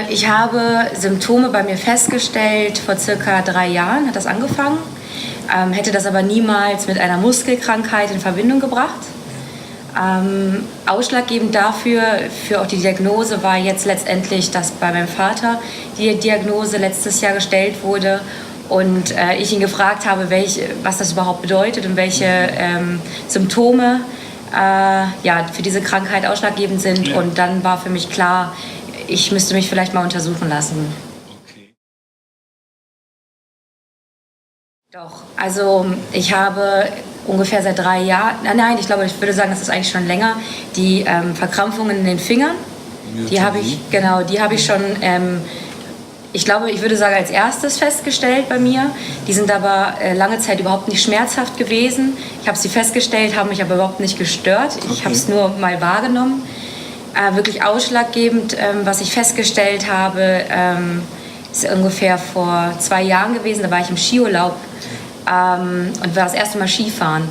Ich habe Symptome bei mir festgestellt, vor circa 3 Jahren hat das angefangen, hätte das aber niemals mit einer Muskelkrankheit in Verbindung gebracht. Ausschlaggebend dafür, für auch die Diagnose, war jetzt letztendlich, dass bei meinem Vater die Diagnose letztes Jahr gestellt wurde und ich ihn gefragt habe, was das überhaupt bedeutet und welche Symptome für diese Krankheit ausschlaggebend sind. Ja. Und dann war für mich klar, ich müsste mich vielleicht mal untersuchen lassen. Okay. Doch, also ich habe ungefähr seit 3 Jahren, ich würde sagen, das ist eigentlich schon länger, die Verkrampfungen in den Fingern, die habe ich schon, ich würde sagen, als erstes festgestellt bei mir. Die sind aber lange Zeit überhaupt nicht schmerzhaft gewesen. Ich habe sie festgestellt, haben mich aber überhaupt nicht gestört. Ich habe es nur mal wahrgenommen. Wirklich ausschlaggebend, was ich festgestellt habe, ist ungefähr vor 2 Jahren gewesen. Da war ich im Skiurlaub und war das erste Mal Skifahren.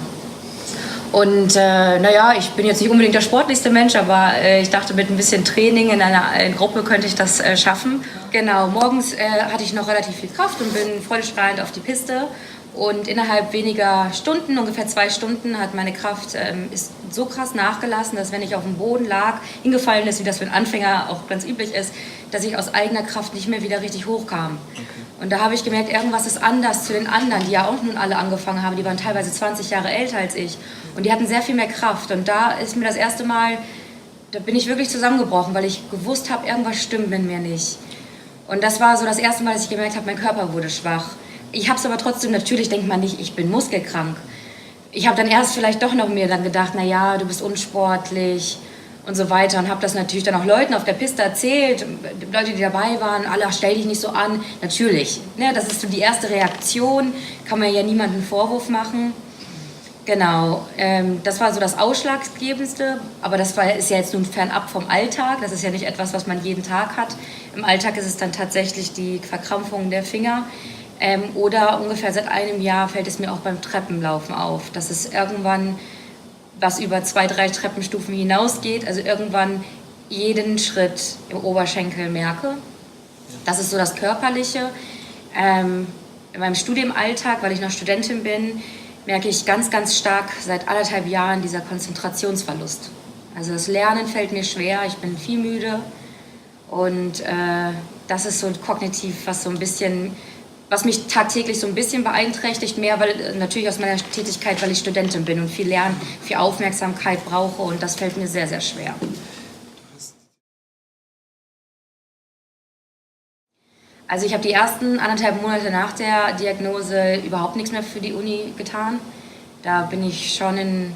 Und ich bin jetzt nicht unbedingt der sportlichste Mensch, aber ich dachte, mit ein bisschen Training in einer Gruppe könnte ich das schaffen. Genau, morgens hatte ich noch relativ viel Kraft und bin freudestrahlend auf die Piste. Und innerhalb weniger Stunden, ungefähr 2 Stunden, hat meine Kraft ist so krass nachgelassen, dass wenn ich auf dem Boden lag, hingefallen ist, wie das für einen Anfänger auch ganz üblich ist, dass ich aus eigener Kraft nicht mehr wieder richtig hochkam. Okay. Und da habe ich gemerkt, irgendwas ist anders zu den anderen, die ja auch nun alle angefangen haben. Die waren teilweise 20 Jahre älter als ich und die hatten sehr viel mehr Kraft. Und da ist mir das erste Mal, da bin ich wirklich zusammengebrochen, weil ich gewusst habe, irgendwas stimmt mit mir nicht. Und das war so das erste Mal, dass ich gemerkt habe, mein Körper wurde schwach. Ich habe es aber trotzdem, natürlich denkt man nicht, ich bin muskelkrank. Ich habe dann erst vielleicht doch noch mir dann gedacht, naja, du bist unsportlich und so weiter. Und habe das natürlich dann auch Leuten auf der Piste erzählt, Leute, die dabei waren, alle, stell dich nicht so an. Natürlich, ne, das ist so die erste Reaktion, kann man ja niemandem einen Vorwurf machen. Genau, das war so das Ausschlaggebendste, aber das ist ja jetzt nun fernab vom Alltag, das ist ja nicht etwas, was man jeden Tag hat. Im Alltag ist es dann tatsächlich die Verkrampfung der Finger. Oder ungefähr seit einem Jahr fällt es mir auch beim Treppenlaufen auf, dass es irgendwann was über 2, 3 Treppenstufen hinausgeht, also irgendwann jeden Schritt im Oberschenkel merke. Das ist so das Körperliche. In meinem Studienalltag, weil ich noch Studentin bin, merke ich ganz, ganz stark seit 1,5 Jahren dieser Konzentrationsverlust. Also das Lernen fällt mir schwer, ich bin viel müde und das ist so kognitiv was mich tagtäglich so ein bisschen beeinträchtigt, mehr weil natürlich aus meiner Tätigkeit, weil ich Studentin bin und viel lernen, viel Aufmerksamkeit brauche und das fällt mir sehr, sehr schwer. Also ich habe die ersten 1,5 Monate nach der Diagnose überhaupt nichts mehr für die Uni getan. Da bin ich schon in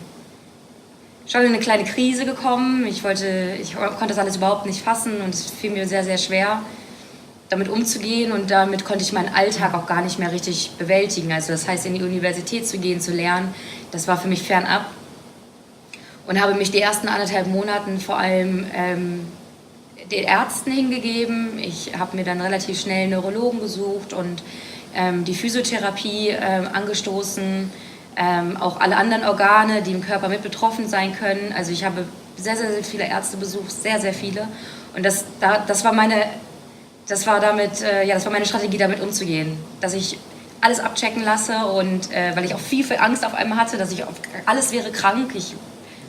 eine kleine Krise gekommen. Ich konnte das alles überhaupt nicht fassen und es fiel mir sehr, sehr schwer, damit umzugehen und damit konnte ich meinen Alltag auch gar nicht mehr richtig bewältigen. Also das heißt, in die Universität zu gehen, zu lernen, das war für mich fernab und habe mich die ersten 1,5 Monaten vor allem den Ärzten hingegeben. Ich habe mir dann relativ schnell einen Neurologen gesucht und die Physiotherapie angestoßen, auch alle anderen Organe, die im Körper mit betroffen sein können. Also ich habe sehr, sehr, sehr viele Ärzte besucht, sehr, sehr viele und das war meine Strategie, damit umzugehen, dass ich alles abchecken lasse und weil ich auch viel Angst auf einmal hatte, dass ich auf alles wäre krank. Ich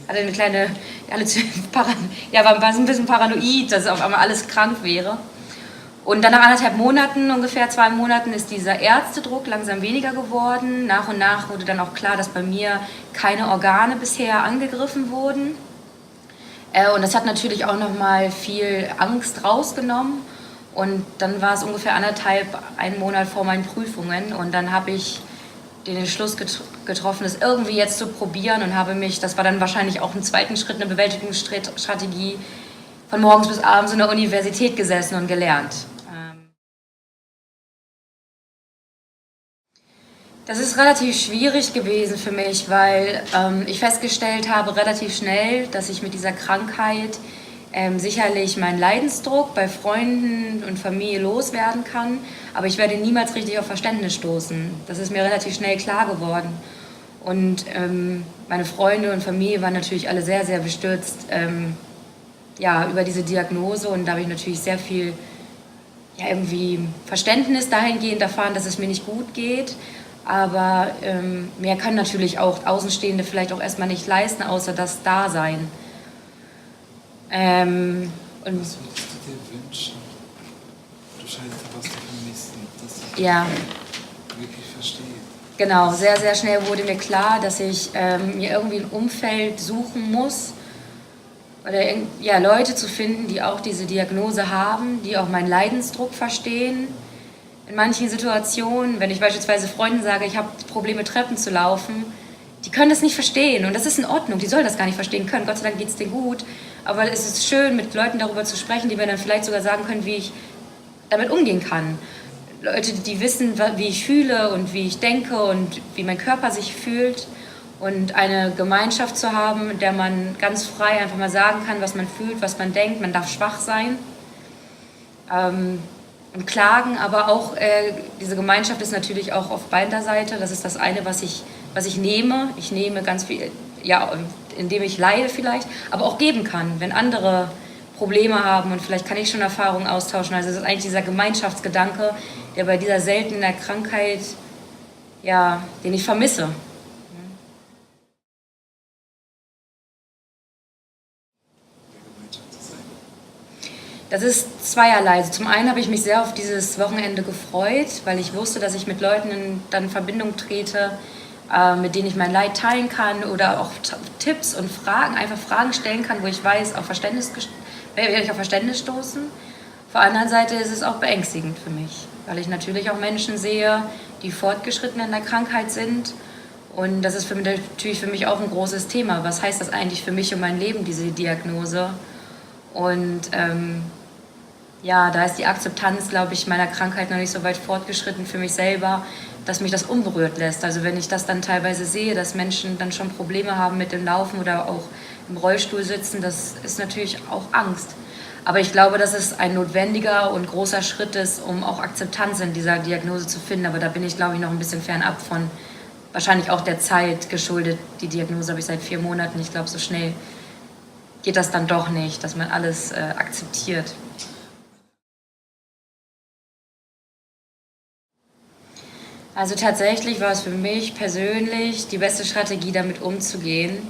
hatte eine kleine, war ein bisschen paranoid, dass auf einmal alles krank wäre. Und dann nach 1,5 Monaten, ungefähr 2 Monaten, ist dieser Ärztedruck langsam weniger geworden. Nach und nach wurde dann auch klar, dass bei mir keine Organe bisher angegriffen wurden. Und das hat natürlich auch nochmal viel Angst rausgenommen. Und dann war es ungefähr 1 Monat vor meinen Prüfungen und dann habe ich den Entschluss getroffen, es irgendwie jetzt zu probieren und habe mich, das war dann wahrscheinlich auch im zweiten Schritt, eine Bewältigungsstrategie, von morgens bis abends in der Universität gesessen und gelernt. Das ist relativ schwierig gewesen für mich, weil ich festgestellt habe relativ schnell, dass ich mit dieser Krankheit sicherlich meinen Leidensdruck bei Freunden und Familie loswerden kann, aber ich werde niemals richtig auf Verständnis stoßen. Das ist mir relativ schnell klar geworden. Und meine Freunde und Familie waren natürlich alle sehr, sehr bestürzt, ja, über diese Diagnose, und da habe ich natürlich sehr viel ja, irgendwie Verständnis dahingehend erfahren, dass es mir nicht gut geht. Aber mehr können natürlich auch Außenstehende vielleicht auch erstmal nicht leisten, außer das Dasein. Und Was würdest du dir wünschen? Du scheinst da was zu vermissen, dass ich ja, wirklich verstehe. genau, sehr, sehr schnell wurde mir klar, dass ich mir irgendwie ein Umfeld suchen muss, oder ja, Leute zu finden, die auch diese Diagnose haben, die auch meinen Leidensdruck verstehen. In manchen Situationen, wenn ich beispielsweise Freunden sage, ich habe Probleme, Treppen zu laufen, die können das nicht verstehen, und das ist in Ordnung, die sollen das gar nicht verstehen können. Gott sei Dank geht es denen gut, aber es ist schön, mit Leuten darüber zu sprechen, die mir dann vielleicht sogar sagen können, wie ich damit umgehen kann. Leute, die wissen, wie ich fühle und wie ich denke und wie mein Körper sich fühlt, und eine Gemeinschaft zu haben, in der man ganz frei einfach mal sagen kann, was man fühlt, was man denkt. Man darf schwach sein und klagen, aber auch diese Gemeinschaft ist natürlich auch auf beider Seite. Das ist das eine, was ich nehme. Ich nehme ganz viel, ja, indem ich leide vielleicht, aber auch geben kann, wenn andere Probleme haben, und vielleicht kann ich schon Erfahrungen austauschen. Also es ist eigentlich dieser Gemeinschaftsgedanke, der bei dieser seltenen Krankheit, ja, den ich vermisse. Das ist zweierlei. Also zum einen habe ich mich sehr auf dieses Wochenende gefreut, weil ich wusste, dass ich mit Leuten dann in Verbindung trete, mit denen ich mein Leid teilen kann, oder auch Tipps und Fragen, einfach Fragen stellen kann, wo ich weiß, werde ich auf Verständnis stoßen. Auf der anderen Seite ist es auch beängstigend für mich, weil ich natürlich auch Menschen sehe, die fortgeschritten in der Krankheit sind. Und das ist natürlich für mich auch ein großes Thema. Was heißt das eigentlich für mich und mein Leben, diese Diagnose? Und ja, da ist die Akzeptanz, glaube ich, meiner Krankheit noch nicht so weit fortgeschritten für mich selber, dass mich das unberührt lässt. Also wenn ich das dann teilweise sehe, dass Menschen dann schon Probleme haben mit dem Laufen oder auch im Rollstuhl sitzen, das ist natürlich auch Angst. Aber ich glaube, dass es ein notwendiger und großer Schritt ist, um auch Akzeptanz in dieser Diagnose zu finden. Aber da bin ich, glaube ich, noch ein bisschen fernab von, wahrscheinlich auch der Zeit geschuldet. Die Diagnose habe ich seit 4 Monaten. Ich glaube, so schnell geht das dann doch nicht, dass man alles akzeptiert. Also tatsächlich war es für mich persönlich die beste Strategie, damit umzugehen.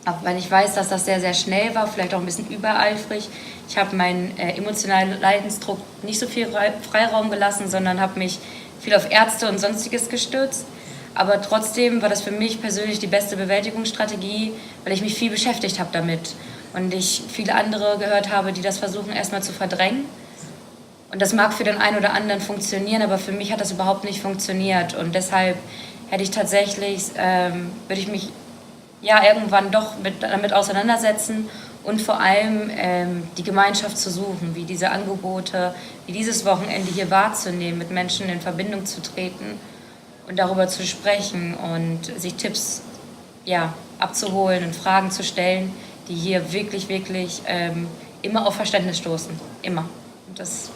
Auch wenn ich weiß, dass das sehr, sehr schnell war, vielleicht auch ein bisschen übereifrig. Ich habe meinen emotionalen Leidensdruck nicht so viel Freiraum gelassen, sondern habe mich viel auf Ärzte und Sonstiges gestützt. Aber trotzdem war das für mich persönlich die beste Bewältigungsstrategie, weil ich mich viel beschäftigt habe damit. Und ich viele andere gehört habe, die das versuchen erstmal zu verdrängen. Und das mag für den einen oder anderen funktionieren, aber für mich hat das überhaupt nicht funktioniert. Und deshalb hätte ich tatsächlich, würde ich mich ja irgendwann doch damit auseinandersetzen und vor allem die Gemeinschaft zu suchen, wie diese Angebote, wie dieses Wochenende hier wahrzunehmen, mit Menschen in Verbindung zu treten und darüber zu sprechen und sich Tipps ja, abzuholen und Fragen zu stellen, die hier wirklich, wirklich immer auf Verständnis stoßen. Immer. Und das